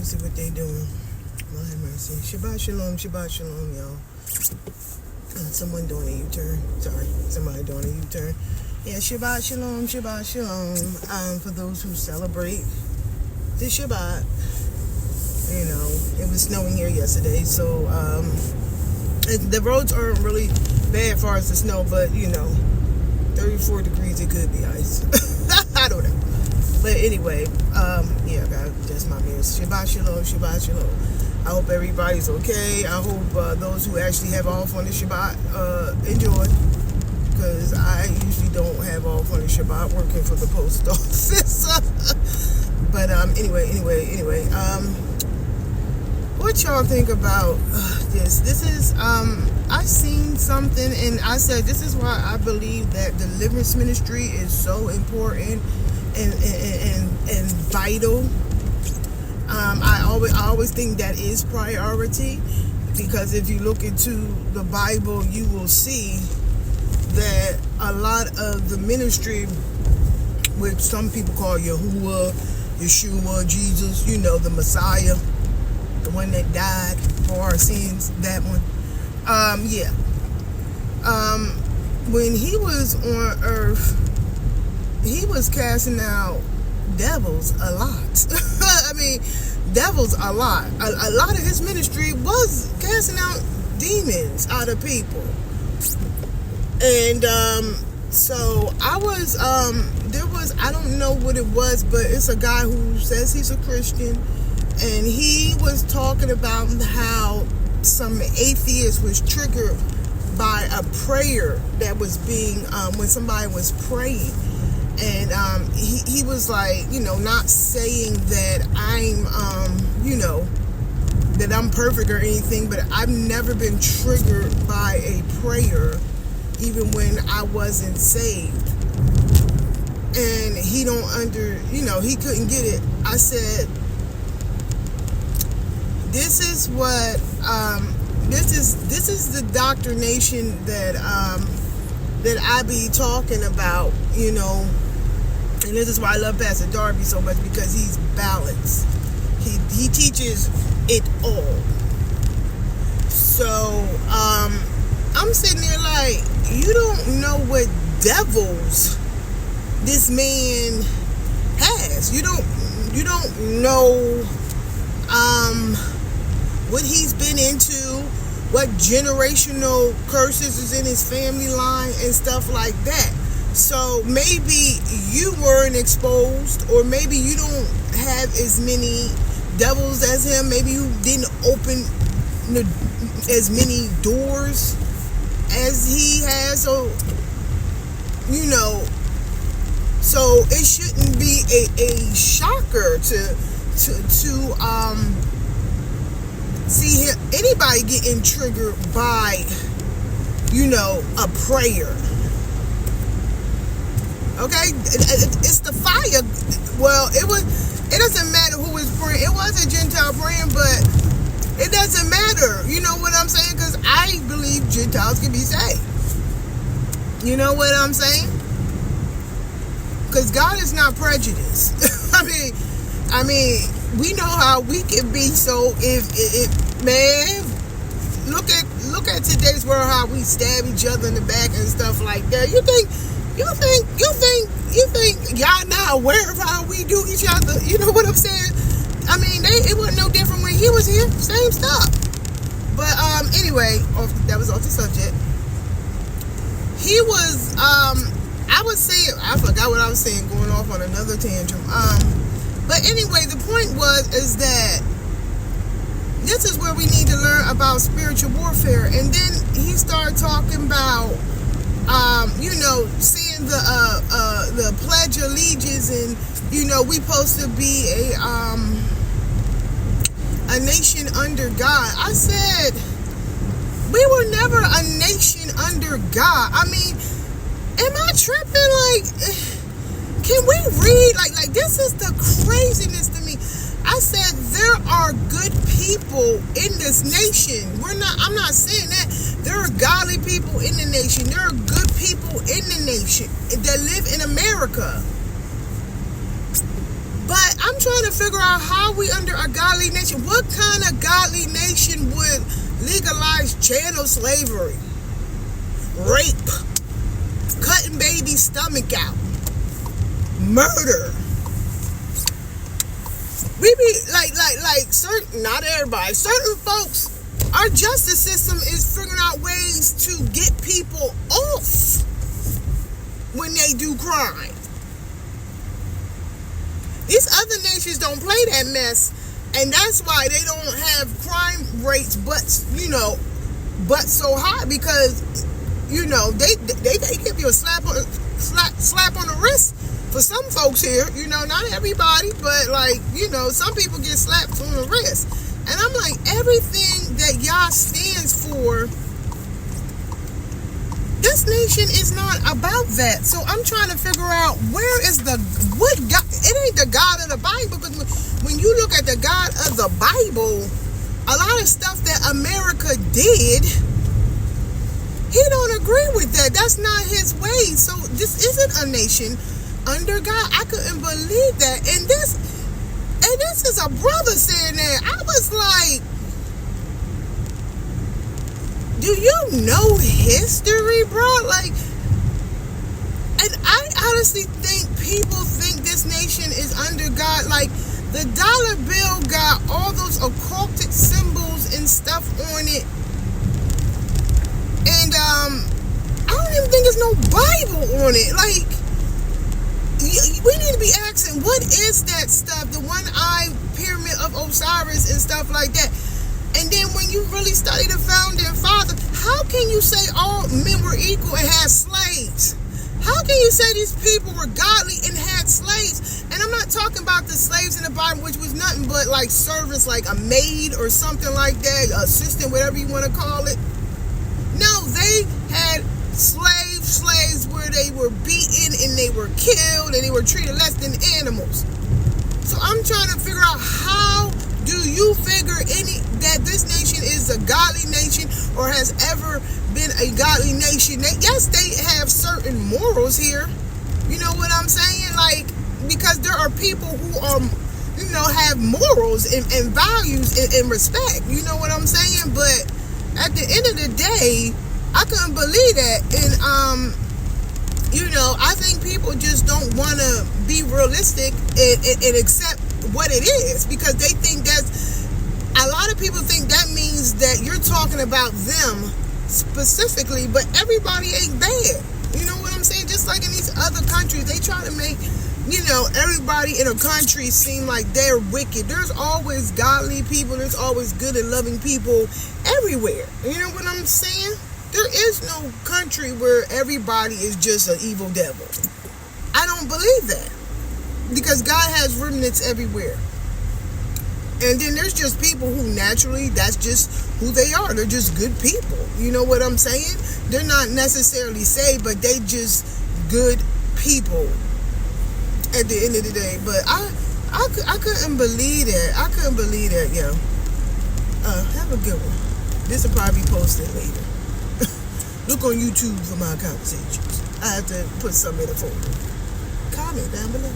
see what they doing. Lord have mercy. Shabbat shalom, y'all. Someone doing a U-turn. Sorry, somebody doing a U-turn. Yeah, Shabbat shalom. For those who celebrate the Shabbat, you know, it was snowing here yesterday, so the roads aren't really bad as far as the snow, but you know, 34 degrees, it could be ice. I don't know. But anyway, yeah, God, that's my news. Shabbat shalom. I hope everybody's okay. I hope those who actually have off on the Shabbat enjoy. Because I usually don't have off on the Shabbat working for the post office. But anyway. What y'all think about this? This is, I seen something and I said, this is why I believe that deliverance ministry is so important and vital. I always think that is priority, because if you look into the Bible, you will see that a lot of the ministry, which some people call Yahuwah, Yeshua, Jesus, you know, the Messiah, the one that died for our sins, that one. When he was on earth, he was casting out devils a lot. I mean, devils a lot. A lot of his ministry was casting out demons out of people. And so I was, I don't know what it was, but it's a guy who says he's a Christian, and he was talking about how some atheist was triggered by a prayer that was being, when somebody was praying. And he was like, you know, not saying that I'm, you know, that I'm perfect or anything, but I've never been triggered by a prayer, even when I wasn't saved. And he he couldn't get it. I said, this is what, this is the doctrination that I be talking about, you know. And this is why I love Pastor Darby so much, because he's balanced. He teaches it all. So I'm sitting there like, you don't know what devils this man has. You don't know what he's been into, what generational curses is in his family line and stuff like that. So maybe you weren't exposed, or maybe you don't have as many devils as him. Maybe you didn't open as many doors as he has. So, you know, so it shouldn't be a shocker to see anybody getting triggered by, you know, a prayer. Okay, it's the fire. Well, it doesn't matter who was praying. It was a Gentile praying, but it doesn't matter. You know what I'm saying? Because I believe Gentiles can be saved. You know what I'm saying? Because God is not prejudiced. I mean, we know how we can be. So if man, look at today's world, how we stab each other in the back and stuff like that. You think y'all not aware of how we do each other? You know what I'm saying? I mean, it wasn't no different when he was here. Same stuff. But anyway, that was off the subject. He was I was saying, I forgot what I was saying, going off on another tantrum. But anyway, the point is that this is where we need to learn about spiritual warfare. And then he started talking about you know, seeing the Pledge of Allegiance, and you know, we supposed to be a nation under God. I said, we were never a nation under God. I mean, am I tripping? Like, can we read? Like this is the craziness to me. I said, there are good people in this nation. I'm not saying that. There are godly people in the nation. There are good people in the nation that live in America. But I'm trying to figure out how we under a godly nation. What kind of godly nation would legalize chattel slavery, rape, cutting baby's stomach out, murder? We be like certain, not everybody, certain folks, our justice system is figuring out ways to get people off when they do crime. These other nations don't play that mess, and that's why they don't have crime rates but so high, because they give you a slap on the wrist for some folks here. Not everybody, but some people get slapped on the wrist. And I'm like, everything that y'all stands for, this nation is not about that. So I'm trying to figure out what God. It ain't the God of the Bible, because when you look at the God of the Bible, a lot of stuff that America did, he don't agree with that. That's not his way. So this isn't a nation under God. I couldn't believe that. And this is a brother saying that. I was like, do you know history, bro? And I honestly think people think this nation is under God. Like, the dollar bill got all those occulted symbols and stuff on it. And I don't even think there's no Bible on it. Like, we need to be asking, what is that stuff? The one-eyed pyramid of Osiris and stuff like that. And then when you really study the founding father, how can you say all men were equal and had slaves? How can you say these people were godly and had slaves? And I'm not talking about the slaves in the Bible, which was nothing but like servants, like a maid or something like that, assistant, whatever you want to call it. No, they had slaves where they were beaten and they were killed and they were treated less than animals. So I'm trying to figure out, how do you figure that this nation is a godly nation or has ever been a godly nation? Yes, they have certain morals here. You know what I'm saying? Like, because there are people who have morals and values and respect. You know what I'm saying? But at the end of the day, I couldn't believe that. And I think people just don't want to be realistic and accept what it is, because they think a lot of people think that means that you're talking about them specifically, but everybody ain't bad. You know what I'm saying? Just like in these other countries, they try to make everybody in a country seem like they're wicked. There's always godly people. There's always good and loving people everywhere. You know what I'm saying? There is no country where everybody is just an evil devil. I don't believe that, because God has remnants everywhere. And then there's just people who naturally, that's just who they are. They're just good people. You know what I'm saying? They're not necessarily saved, but they just good people at the end of the day. But I couldn't believe that. I couldn't believe that, yo. Have a good one. This will probably be posted later. Look on YouTube for my conversations. I have to put some in the folder. Comment down below.